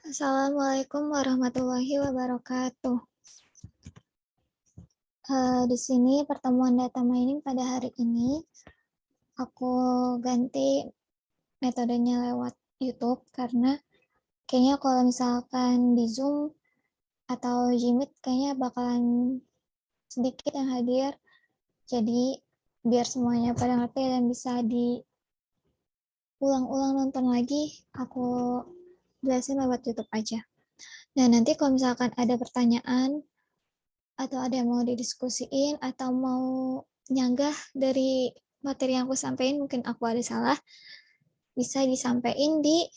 Assalamualaikum warahmatullahi wabarakatuh. Di sini pertemuan data mining pada hari ini, aku ganti metodenya lewat YouTube karena kayaknya kalau misalkan di Zoom atau Gmeet kayaknya bakalan sedikit yang hadir. Jadi biar semuanya pada ngerti dan bisa diulang-ulang nonton lagi, aku jelasin lewat YouTube aja. Nah, nanti kalau misalkan ada pertanyaan atau ada yang mau didiskusiin atau mau nyanggah dari materi yang aku sampaikan, mungkin aku ada salah, bisa disampaikan di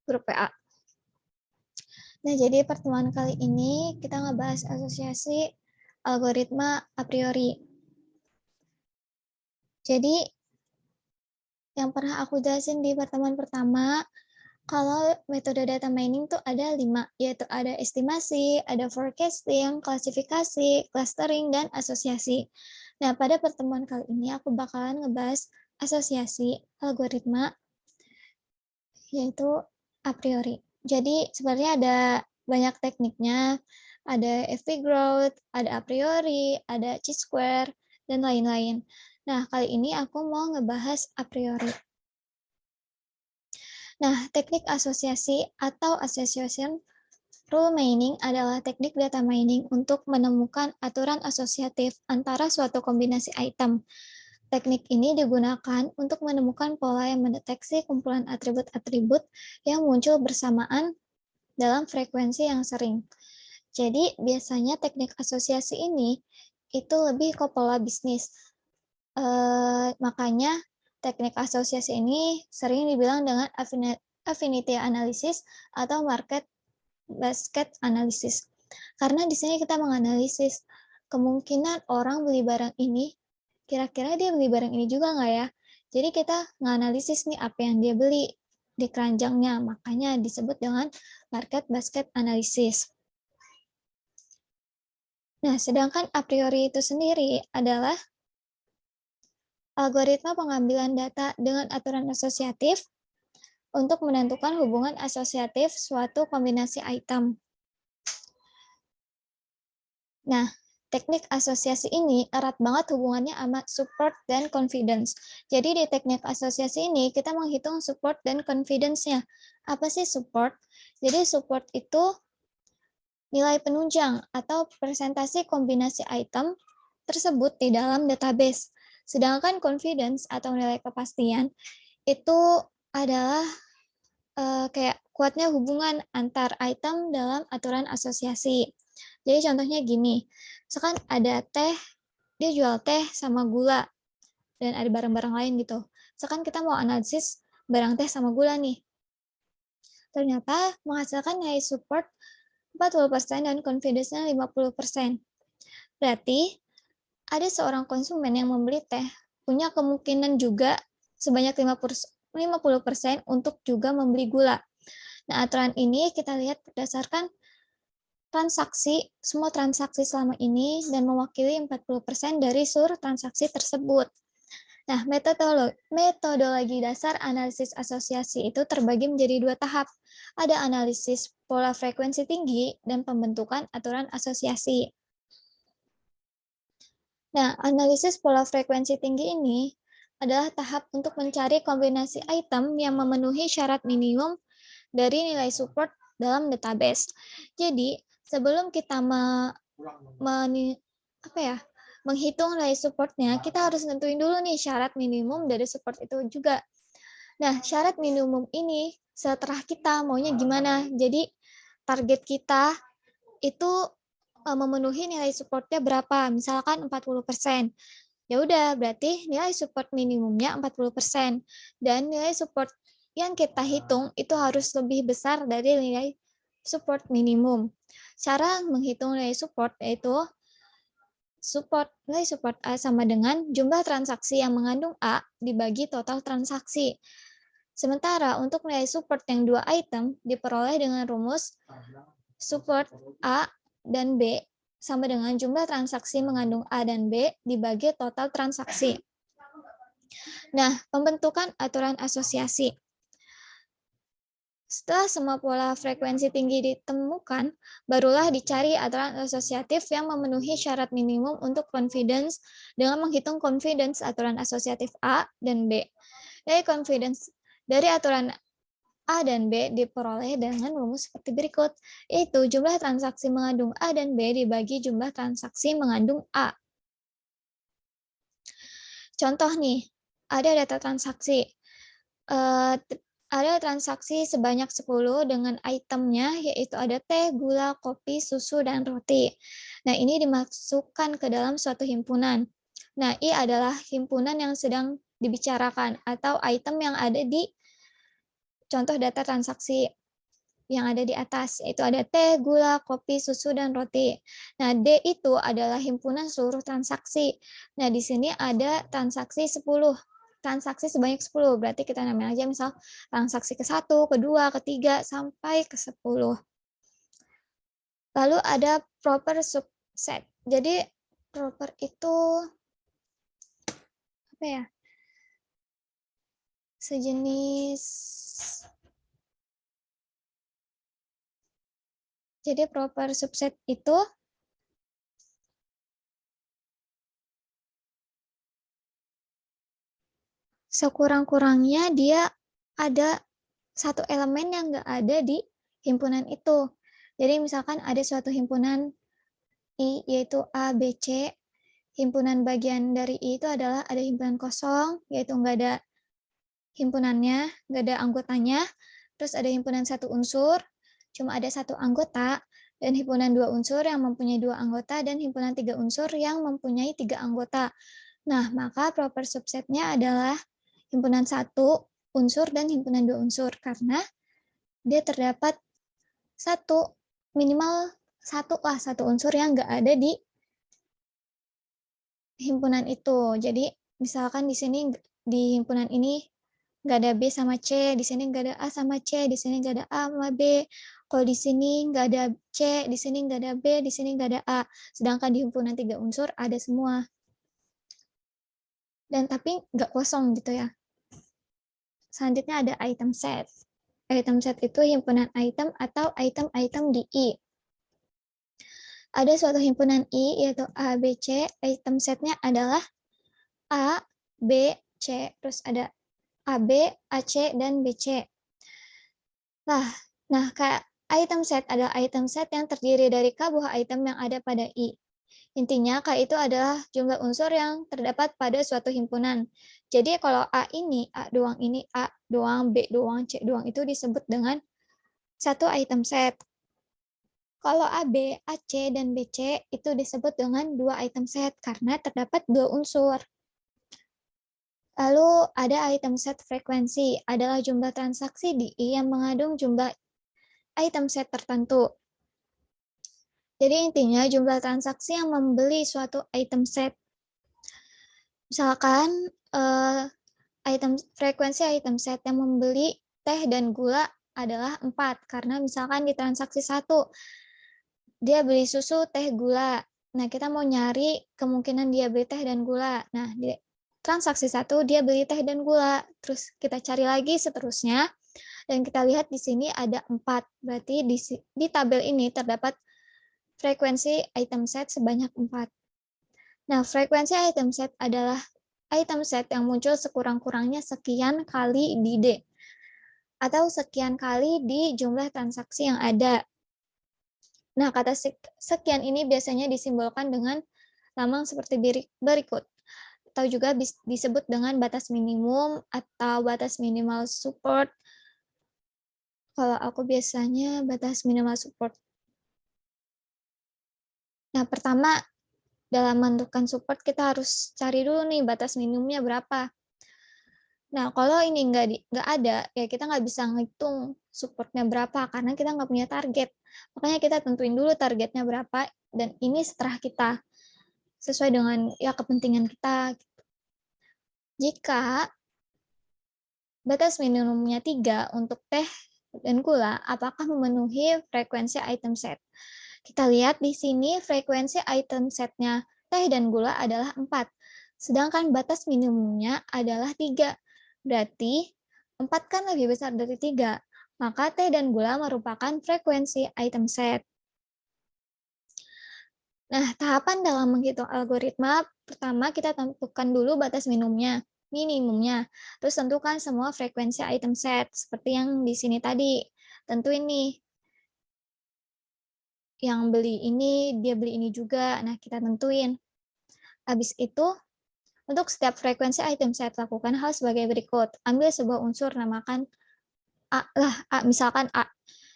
grup PA. Nah, jadi pertemuan kali ini kita ngebahas asosiasi algoritma a priori. Jadi, yang pernah aku jelasin di pertemuan pertama, kalau metode data mining tuh ada 5, yaitu ada estimasi, ada forecasting, klasifikasi, clustering, dan asosiasi. Nah, pada pertemuan kali ini aku bakalan ngebahas asosiasi algoritma, yaitu a priori. Jadi, sebenarnya ada banyak tekniknya, ada FP growth, ada a priori, ada chi-square, dan lain-lain. Nah, kali ini aku mau ngebahas a priori. Nah, teknik asosiasi atau association rule mining adalah teknik data mining untuk menemukan aturan asosiatif antara suatu kombinasi item. Teknik ini digunakan untuk menemukan pola yang mendeteksi kumpulan atribut-atribut yang muncul bersamaan dalam frekuensi yang sering. Jadi, biasanya teknik asosiasi ini itu lebih ke pola bisnis. Makanya teknik asosiasi ini sering dibilang dengan affinity analysis atau market basket analysis. Karena di sini kita menganalisis kemungkinan orang beli barang ini, kira-kira dia beli barang ini juga nggak ya? Jadi kita menganalisis nih apa yang dia beli di keranjangnya, makanya disebut dengan market basket analysis. Nah, sedangkan a priori itu sendiri adalah algoritma pengambilan data dengan aturan asosiatif untuk menentukan hubungan asosiatif suatu kombinasi item. Nah, teknik asosiasi ini erat banget hubungannya sama support dan confidence. Jadi di teknik asosiasi ini kita menghitung support dan confidence-nya. Apa sih support? Jadi support itu nilai penunjang atau presentasi kombinasi item tersebut di dalam database. Sedangkan confidence atau nilai kepastian itu adalah kayak kuatnya hubungan antar item dalam aturan asosiasi. Jadi contohnya gini, misalkan ada teh, dia jual teh sama gula, dan ada barang-barang lain gitu. Misalkan kita mau analisis barang teh sama gula nih. Ternyata menghasilkan nilai support 40% dan confidence-nya 50%. Berarti ada seorang konsumen yang membeli teh, punya kemungkinan juga sebanyak 50% untuk juga membeli gula. Nah, aturan ini kita lihat berdasarkan transaksi, semua transaksi selama ini dan mewakili 40% dari seluruh transaksi tersebut. Nah, metodologi dasar analisis asosiasi itu terbagi menjadi 2 tahap. Ada analisis pola frekuensi tinggi dan pembentukan aturan asosiasi. Nah, analisis pola frekuensi tinggi ini adalah tahap untuk mencari kombinasi item yang memenuhi syarat minimum dari nilai support dalam database. Jadi, sebelum kita menghitung nilai supportnya, kita harus nentuin dulu nih syarat minimum dari support itu juga. Nah, syarat minimum ini setelah kita maunya gimana. Jadi, target kita itu memenuhi nilai supportnya berapa, misalkan 40%. Ya udah, berarti nilai support minimumnya 40%. Dan nilai support yang kita hitung itu harus lebih besar dari nilai support minimum. Cara menghitung nilai support yaitu nilai support A sama dengan jumlah transaksi yang mengandung A dibagi total transaksi. Sementara untuk nilai support yang 2 item diperoleh dengan rumus support A dan B sama dengan jumlah transaksi mengandung A dan B dibagi total transaksi. Nah, pembentukan aturan asosiasi. Setelah semua pola frekuensi tinggi ditemukan, barulah dicari aturan asosiatif yang memenuhi syarat minimum untuk confidence dengan menghitung confidence aturan asosiatif A dan B. Dari aturan A dan B diperoleh dengan rumus seperti berikut, yaitu jumlah transaksi mengandung A dan B dibagi jumlah transaksi mengandung A. Contoh nih, ada data transaksi. Ada transaksi sebanyak 10 dengan itemnya, yaitu ada teh, gula, kopi, susu, dan roti. Nah, ini dimasukkan ke dalam suatu himpunan. Nah, I adalah himpunan yang sedang dibicarakan atau item yang ada di contoh data transaksi yang ada di atas, yaitu ada teh, gula, kopi, susu, dan roti. Nah, D itu adalah himpunan seluruh transaksi. Nah, di sini ada transaksi 10. Transaksi sebanyak 10, berarti kita namain aja misal transaksi ke-1, kedua, ketiga, sampai ke-10. Lalu ada proper subset. Jadi, proper itu apa ya? Sejenis. Jadi, proper subset itu sekurang-kurangnya dia ada satu elemen yang nggak ada di himpunan itu. Jadi misalkan ada suatu himpunan I, yaitu A, B, C. Himpunan bagian dari I itu adalah ada himpunan kosong, yaitu nggak ada himpunannya, nggak ada anggotanya. Terus ada himpunan satu unsur, cuma ada satu anggota, dan himpunan dua unsur yang mempunyai dua anggota, dan himpunan tiga unsur yang mempunyai tiga anggota. Nah, maka proper subsetnya adalah himpunan satu unsur dan himpunan dua unsur, karena dia terdapat satu, minimal satu unsur yang nggak ada di himpunan itu. Jadi misalkan di sini di himpunan ini nggak ada B sama C, di sini nggak ada A sama C, di sini nggak ada A sama B. Kalau di sini nggak ada C, di sini nggak ada B, di sini nggak ada A. Sedangkan di himpunan tiga unsur ada semua. Dan tapi nggak kosong gitu ya. Selanjutnya ada item set. Item set itu himpunan item atau item-item di I. Ada suatu himpunan I, yaitu A, B, C. Item setnya adalah A, B, C. Terus ada AB, AC, dan BC. Nah, kayak item set adalah item set yang terdiri dari K buah item yang ada pada I. Intinya, K itu adalah jumlah unsur yang terdapat pada suatu himpunan. Jadi kalau A ini, A doang, B doang, C doang itu disebut dengan satu item set. Kalau AB, AC, dan BC itu disebut dengan dua item set karena terdapat dua unsur. Lalu ada item set frekuensi, adalah jumlah transaksi di I yang mengandung jumlah item set tertentu. Jadi intinya jumlah transaksi yang membeli suatu item set. Misalkan frekuensi item set yang membeli teh dan gula adalah 4, karena misalkan di transaksi 1 dia beli susu, teh, gula. Nah, kita mau nyari kemungkinan dia beli teh dan gula. Nah, di transaksi 1 dia beli teh dan gula. Terus kita cari lagi seterusnya. Dan kita lihat di sini ada 4. Berarti di tabel ini terdapat frekuensi item set sebanyak 4. Nah, frekuensi item set adalah item set yang muncul sekurang-kurangnya sekian kali di D. Atau sekian kali di jumlah transaksi yang ada. Nah, kata sekian ini biasanya disimbolkan dengan lambang seperti berikut. Atau juga disebut dengan batas minimum atau batas minimal support. Kalau aku biasanya batas minimal support. Nah, pertama, dalam menentukan support kita harus cari dulu nih batas minimumnya berapa. Nah, kalau ini nggak ada, ya kita nggak bisa ngitung supportnya berapa, karena kita nggak punya target. Makanya kita tentuin dulu targetnya berapa, dan ini setelah kita sesuai dengan ya kepentingan kita. Jika batas minimumnya 3 untuk teh dan gula, apakah memenuhi frekuensi item set? Kita lihat di sini frekuensi item setnya teh dan gula adalah 4, sedangkan batas minimumnya adalah 3. Berarti 4 kan lebih besar dari 3. Maka teh dan gula merupakan frekuensi item set. Nah, tahapan dalam menghitung algoritma, pertama kita tentukan dulu batas minimumnya. Terus tentukan semua frekuensi item set, seperti yang di sini tadi. Tentuin nih, yang beli ini, dia beli ini juga. Nah, kita tentuin. Habis itu, untuk setiap frekuensi item set, lakukan hal sebagai berikut. Ambil sebuah unsur, namakan A lah, A, misalkan A.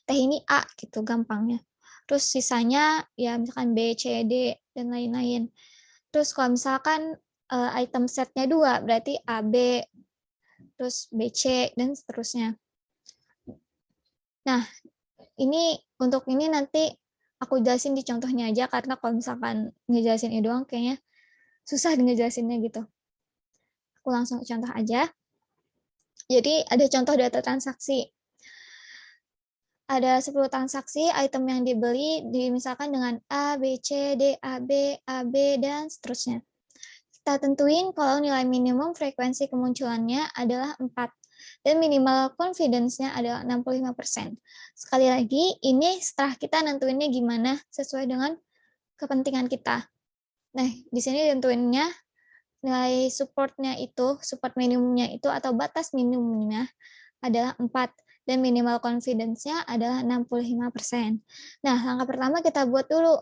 Teh ini A gitu gampangnya. Terus sisanya ya misalkan B, C, D, dan lain-lain. Terus kalau misalkan item setnya 2, berarti AB, terus BC, dan seterusnya. Nah, ini untuk ini nanti aku jelasin di contohnya aja, karena kalau misalkan ngejelasin ini doang kayaknya susah ngejelasinnya gitu. Aku langsung contoh aja. Jadi ada contoh data transaksi. Ada 10 transaksi item yang dibeli misalkan dengan A, B, C, D, AB, AB, dan seterusnya. Kita tentuin kalau nilai minimum frekuensi kemunculannya adalah 4 dan minimal confidence-nya adalah 65%. Sekali lagi, ini setelah kita nentuinnya gimana sesuai dengan kepentingan kita. Nah, di sini tentuinnya nilai support-nya itu, support minimumnya itu atau batas minimumnya adalah 4 dan minimal confidence-nya adalah 65%. Nah, langkah pertama kita buat dulu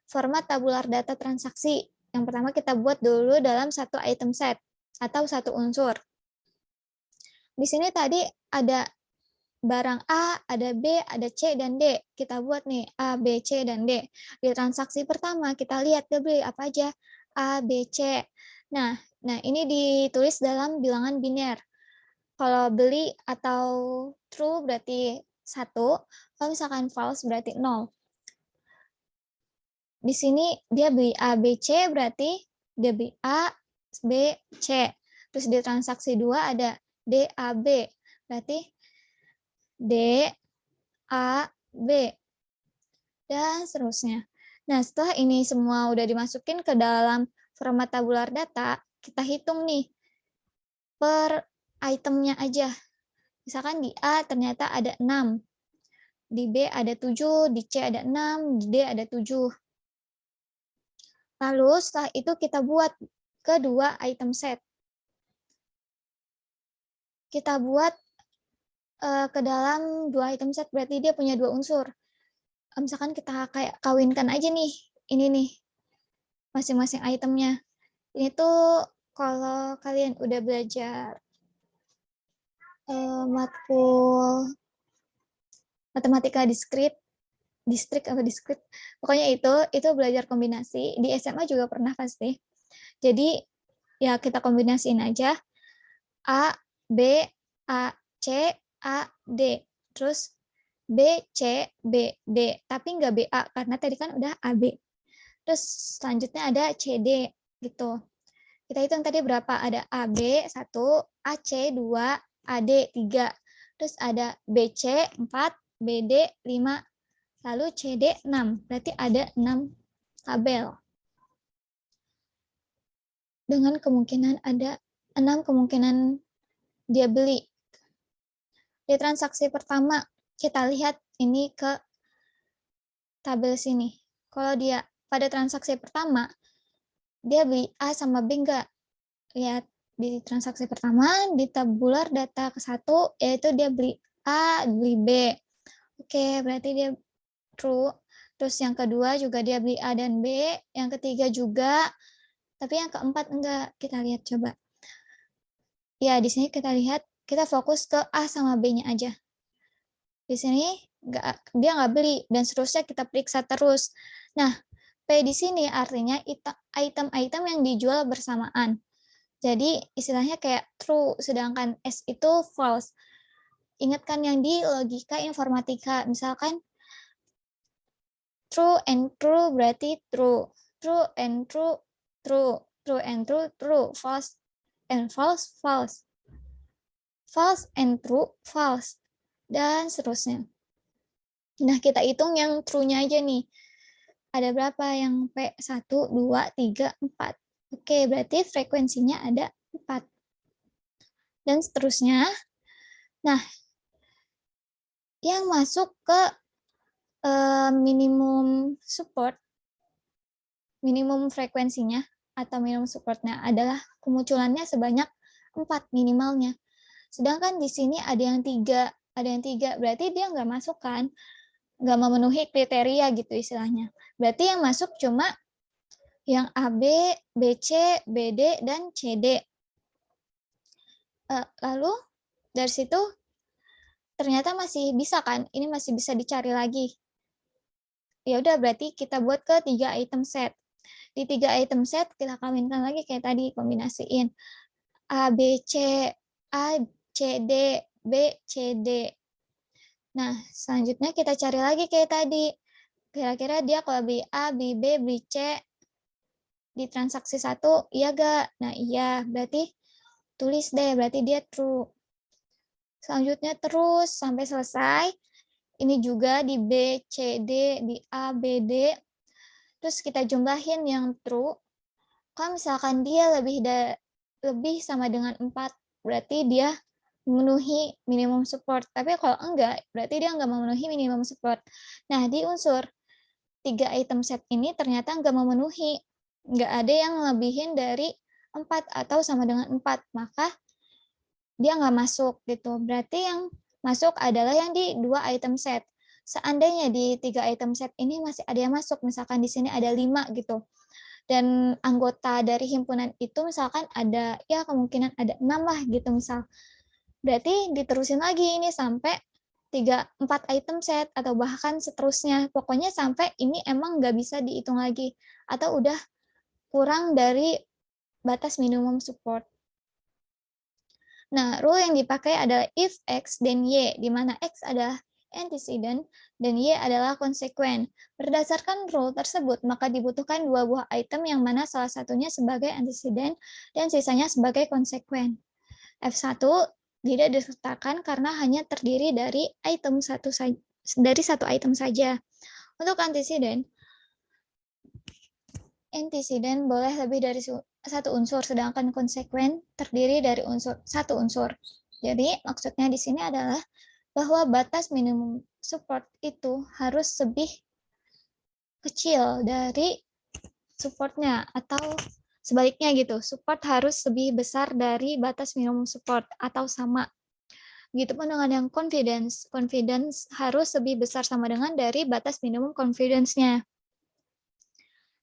format tabular data transaksi. Yang pertama kita buat dulu dalam satu item set atau satu unsur. Di sini tadi ada barang A, ada B, ada C, dan D. Kita buat nih A, B, C, dan D. Di transaksi pertama kita lihat dia beli apa aja. A, B, C. Nah ini ditulis dalam bilangan biner. Kalau beli atau true berarti 1, kalau misalkan false berarti 0. Di sini dia beli A, B, C berarti dia beli A, B, C. Terus di transaksi 2 ada D, A, B. Berarti D, A, B. Dan seterusnya. Nah, setelah ini semua udah dimasukin ke dalam format tabular data, kita hitung nih per itemnya aja. Misalkan di A ternyata ada 6, di B ada 7, di C ada 6, di D ada 7. Lalu setelah itu kita buat kedua item set. Kita buat ke dalam 2 item set, berarti dia punya 2 unsur. Misalkan kita kayak kawinkan aja nih, ini nih, masing-masing itemnya. Ini tuh kalau kalian udah belajar matkul matematika distrik atau diskrit, pokoknya itu belajar kombinasi. Di SMA juga pernah pasti. Jadi ya kita kombinasiin aja A, B, A, C, A, D. Terus B, C, B, D. Tapi nggak BA, karena tadi kan udah AB. Terus selanjutnya ada CD, gitu. Kita hitung tadi berapa? Ada AB 1, AC 2, AD 3. Terus ada BC 4, BD 5, lalu CD 6. Berarti ada 6 tabel. Dengan kemungkinan ada 6 kemungkinan dia beli. Di transaksi pertama, kita lihat ini ke tabel sini. Kalau dia pada transaksi pertama, dia beli A sama B enggak? Lihat di transaksi pertama, di tabular data ke-1, yaitu dia beli A, beli B. Oke, berarti dia true. Terus yang kedua juga dia beli A dan B. Yang ketiga juga. Tapi yang keempat enggak. Kita lihat coba. Ya, di sini kita lihat, kita fokus ke A sama B-nya aja. Di sini dia nggak beli, dan seterusnya kita periksa terus. Nah, P di sini artinya item-item yang dijual bersamaan. Jadi istilahnya kayak true, sedangkan S itu false. Ingatkan yang di logika informatika, misalkan true and true berarti true, true and true, true, true and true, true, false and false, false, false and true, false, dan seterusnya. Nah, kita hitung yang true-nya aja nih. Ada berapa yang P? 1, 2, 3, 4. Oke, berarti frekuensinya ada 4. Dan seterusnya. Nah, yang masuk ke minimum support, minimum frekuensinya atau minimum supportnya adalah kemunculannya sebanyak 4 minimalnya. Sedangkan di sini ada yang 3, berarti dia nggak masuk kan, nggak memenuhi kriteria gitu istilahnya. Berarti yang masuk cuma yang AB, BC, BD, dan CD. Lalu dari situ ternyata masih bisa kan, ini masih bisa dicari lagi. Ya udah berarti kita buat ke 3 item set. Di 3 item set kita kawinkan lagi kayak tadi, kombinasiin A, B, C, A, C, D, B, C, D. Nah, selanjutnya kita cari lagi kayak tadi. Kira-kira dia kalau beli A, beli B, beli C, di transaksi 1, iya gak? Nah, iya. Berarti tulis deh, berarti dia true. Selanjutnya terus sampai selesai. Ini juga di B, C, D, di A, B, D. Terus kita jumlahin yang true. Kalau misalkan dia lebih sama dengan 4, berarti dia memenuhi minimum support. Tapi kalau enggak, berarti dia enggak memenuhi minimum support. Nah, di unsur 3 item set ini ternyata enggak memenuhi. Enggak ada yang lebihin dari 4 atau sama dengan 4. Maka dia enggak masuk gitu. Berarti yang masuk adalah yang di 2 item set. Seandainya di 3 item set ini masih ada yang masuk, misalkan di sini ada 5 gitu. Dan anggota dari himpunan itu misalkan ada, ya kemungkinan ada 6 lah gitu misal. Berarti diterusin lagi ini sampai 4 item set atau bahkan seterusnya. Pokoknya sampai ini emang nggak bisa dihitung lagi atau udah kurang dari batas minimum support. Nah, rule yang dipakai adalah if X then Y, di mana X adalah antecedent dan Y adalah konsekuen. Berdasarkan rule tersebut, maka dibutuhkan 2 buah item yang mana salah satunya sebagai antecedent dan sisanya sebagai konsekuen. F1 tidak disertakan karena hanya terdiri dari satu item saja. Untuk antecedent boleh lebih dari satu unsur, sedangkan konsekuen terdiri dari satu unsur. Jadi maksudnya di sini adalah bahwa batas minimum support itu harus lebih kecil dari supportnya, atau sebaliknya gitu, support harus lebih besar dari batas minimum support atau sama. Begitupun dengan yang confidence harus lebih besar sama dengan dari batas minimum confidence-nya.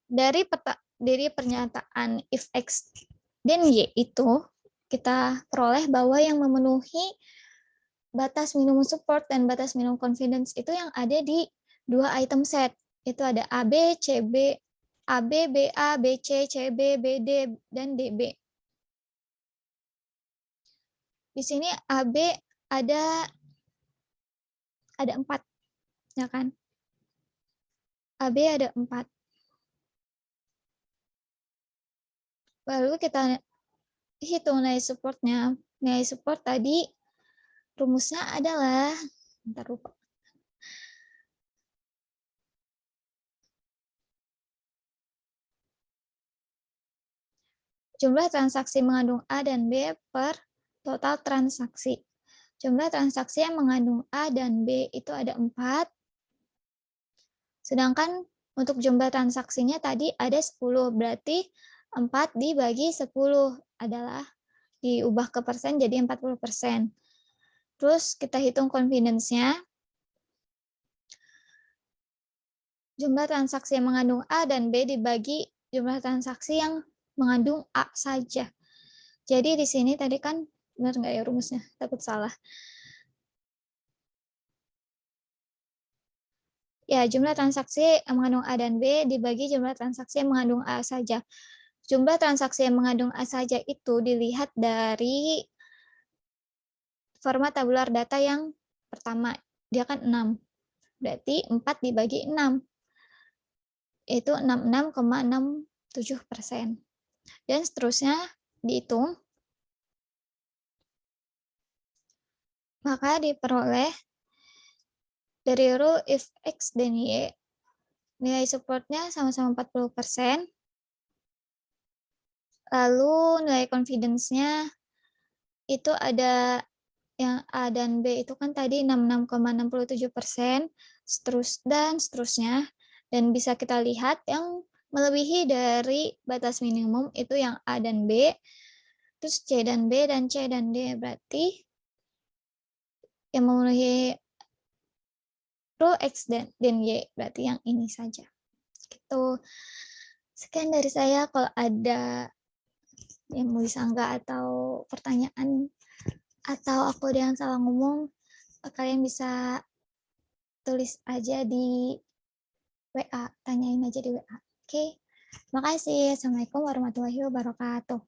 Dari pernyataan if X dan Y itu, kita peroleh bahwa yang memenuhi batas minimum support dan batas minimum confidence itu yang ada di 2 item set. Itu ada AB, CB, AB, BA, BC, CB, BD, dan DB. Di sini AB ada 4, ya kan? AB ada 4. Lalu kita hitung nilai supportnya. Nilai support tadi rumusnya adalah, bentar lupa. Jumlah transaksi mengandung A dan B per total transaksi. Jumlah transaksi yang mengandung A dan B itu ada 4. Sedangkan untuk jumlah transaksinya tadi ada 10. Berarti 4 dibagi 10 adalah diubah ke persen jadi 40%. Terus kita hitung confidence-nya. Jumlah transaksi yang mengandung A dan B dibagi jumlah transaksi yang mengandung A saja. Jadi di sini tadi kan, benar nggak ya rumusnya? Takut salah. Ya, jumlah transaksi yang mengandung A dan B dibagi jumlah transaksi yang mengandung A saja. Jumlah transaksi yang mengandung A saja itu dilihat dari format tabular data yang pertama. Dia kan 6. Berarti 4 dibagi 6. Itu 66,67%. Dan seterusnya dihitung. Maka diperoleh dari rule if X dan Y, nilai supportnya sama-sama 40%. Lalu nilai confidence-nya itu ada yang A dan B itu kan tadi 66,67%, dan seterusnya. Dan bisa kita lihat yang melebihi dari batas minimum itu yang A dan B, terus C dan B, dan C dan D. Berarti yang memenuhi rule X dan Y, berarti yang ini saja. Gitu. Sekian dari saya. Kalau ada yang mau disanggah atau pertanyaan, atau aku ada yang salah ngomong, kalian bisa tulis aja di WA, tanyain aja di WA. Oke, makasih. Assalamualaikum warahmatullahi wabarakatuh.